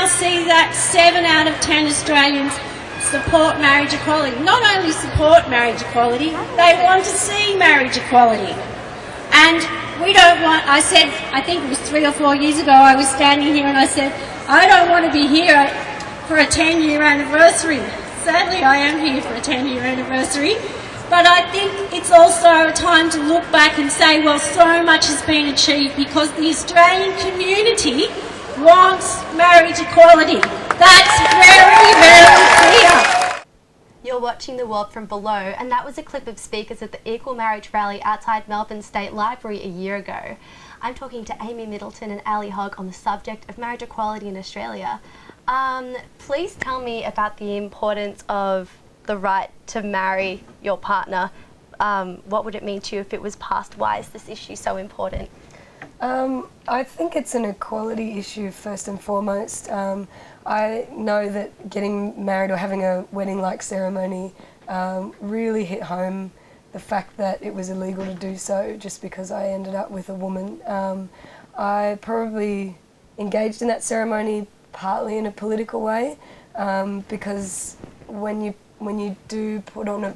see that 7 out of 10 Australians support marriage equality. Not only support marriage equality, they want to see marriage equality. And we don't want, I said, I think it was 3 or 4 years ago, I was standing here and I said, I don't want to be here for a 10-year anniversary. Sadly, I am here for a 10-year anniversary. But I think it's also a time to look back and say, well, so much has been achieved because the Australian community wants marriage equality. That's very, very clear. You're watching The World from Below, and that was a clip of speakers at the Equal Marriage Rally outside Melbourne State Library a year ago. I'm talking to Amy Middleton and Hogg on the subject of marriage equality in Australia. Please tell me about the importance of the right to marry your partner. What would it mean to you if it was passed? Why is this issue so important? I think it's an equality issue first and foremost. I know that getting married or having a wedding-like ceremony really hit home the fact that it was illegal to do so just because I ended up with a woman. I probably engaged in that ceremony partly in a political way because when you do put on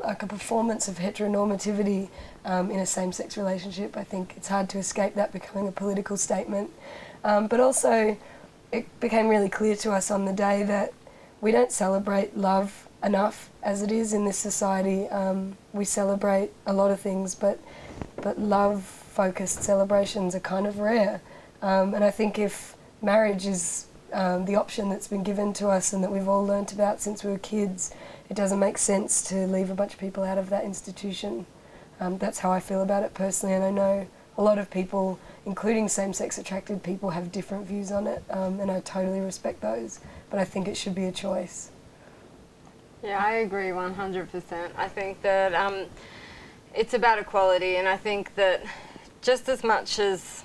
a performance of heteronormativity in a same-sex relationship, I think it's hard to escape that becoming a political statement. But also, it became really clear to us on the day that we don't celebrate love enough as it is in this society. We celebrate a lot of things, but love-focused celebrations are kind of rare. And I think if marriage is the option that's been given to us and that we've all learnt about since we were kids, it doesn't make sense to leave a bunch of people out of that institution. That's how I feel about it personally, and I know a lot of people, including same-sex attracted people, have different views on it, and I totally respect those, but I think it should be a choice. Yeah, I agree 100%. I think that it's about equality, and I think that just as much as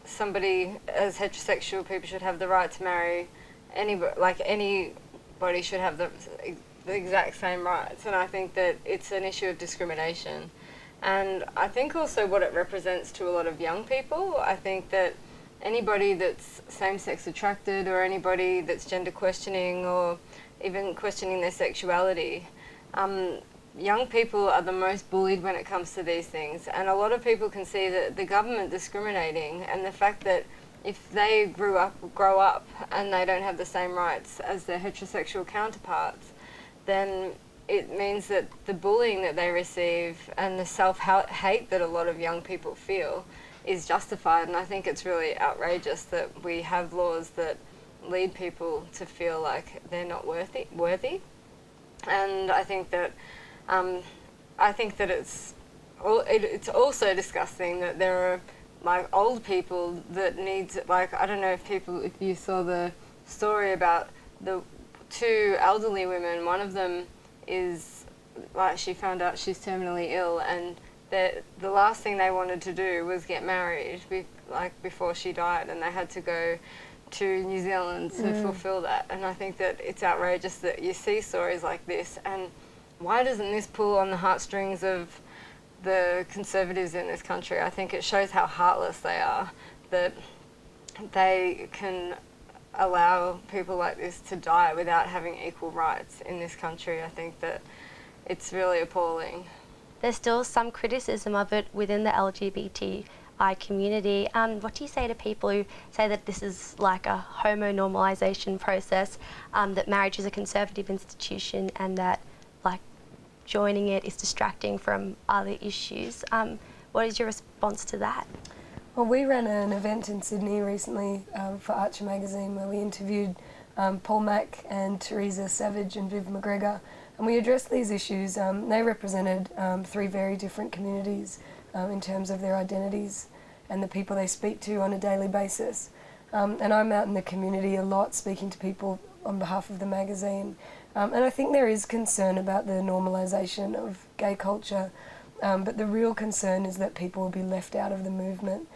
somebody as heterosexual people should have the right to marry anybody should have the exact same rights, and I think that it's an issue of discrimination. And I think also what it represents to a lot of young people, I think that anybody that's same-sex attracted or anybody that's gender questioning or even questioning their sexuality, young people are the most bullied when it comes to these things. And a lot of people can see that the government discriminating and the fact that if they grow up and they don't have the same rights as their heterosexual counterparts, then it means that the bullying that they receive and the self-hate that a lot of young people feel is justified. And I think it's really outrageous that we have laws that lead people to feel like they're not worthy. And I think that it's also disgusting that there are like old people that need, like, I don't know if you saw the story about the 2 elderly women. One of them is, like, she found out she's terminally ill, and the last thing they wanted to do was get married before she died, and they had to go to New Zealand to fulfill that. And I think that it's outrageous that you see stories like this, and why doesn't this pull on the heartstrings of the conservatives in this country? I think it shows how heartless they are, that they can allow people like this to die without having equal rights in this country. I think that it's really appalling. There's still some criticism of it within the LGBTI community. What do you say to people who say that this is like a homo-normalisation process, that marriage is a conservative institution and that joining it is distracting from other issues? What is your response to that? Well, we ran an event in Sydney recently for Archer magazine where we interviewed Paul Mack and Teresa Savage and Viv McGregor, and we addressed these issues. They represented 3 very different communities in terms of their identities and the people they speak to on a daily basis. And I'm out in the community a lot speaking to people on behalf of the magazine. And I think there is concern about the normalisation of gay culture, but the real concern is that people will be left out of the movement.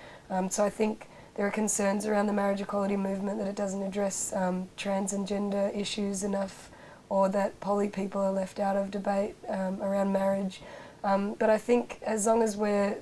So I think there are concerns around the marriage equality movement that it doesn't address trans and gender issues enough, or that poly people are left out of debate around marriage. But I think as long as we're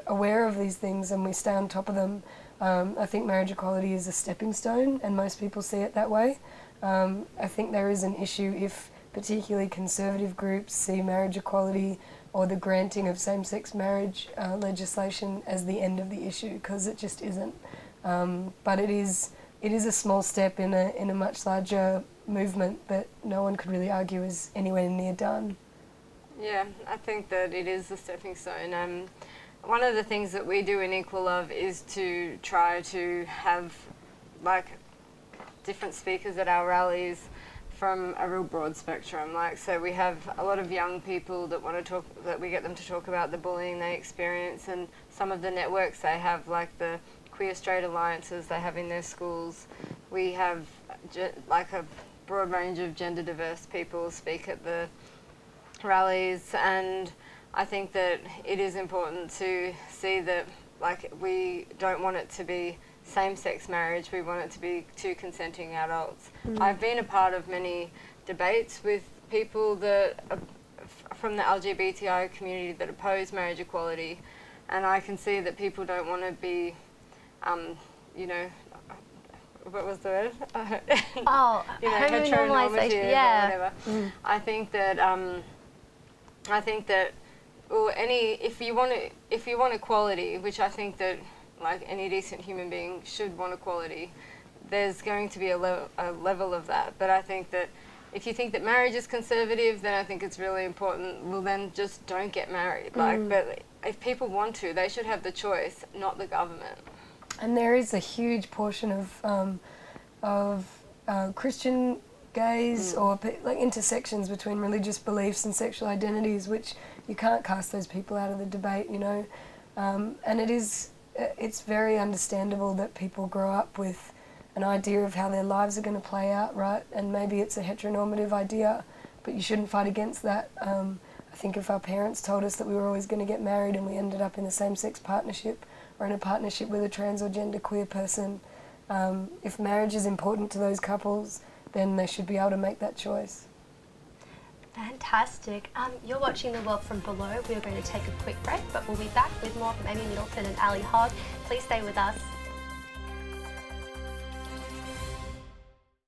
aware of these things and we stay on top of them, I think marriage equality is a stepping stone, and most people see it that way. I think there is an issue if particularly conservative groups see marriage equality or the granting of same-sex marriage legislation as the end of the issue, because it just isn't. But it is a small step in a much larger movement that no one could really argue is anywhere near done. Yeah, I think that it is a stepping stone. One of the things that we do in Equal Love is to try to have like different speakers at our rallies from a real broad spectrum. Like, so we have a lot of young people that want to talk, that we get them to talk about the bullying they experience and some of the networks they have, like the queer straight alliances they have in their schools. We have like a broad range of gender diverse people speak at the rallies, and I think that it is important to see that, like, we don't want it to be same-sex marriage, we want it to be two consenting adults. I've been a part of many debates with people that are from the LGBTI community that oppose marriage equality, and I can see that people don't want to be, you know, what was the word? You know, heteronormative yeah. or whatever. I think that well, if you want equality, which I think that like any decent human being should want equality, there's going to be a level of that. But I think that if you think that marriage is conservative, then I think it's really important, well then just don't get married. Like, but if people want to, they should have the choice, not the government. And there is a huge portion of Christian gays or like intersections between religious beliefs and sexual identities, which you can't cast those people out of the debate, you know. And it's very understandable that people grow up with an idea of how their lives are going to play out, right? And maybe it's a heteronormative idea, but you shouldn't fight against that. I think if our parents told us that we were always going to get married and we ended up in a same-sex partnership or in a partnership with a trans or genderqueer person, if marriage is important to those couples, then they should be able to make that choice. Fantastic. You're watching The World from Below. We're going to take a quick break, but we'll be back with more from Amy Middleton and Ali Hogg. Please stay with us.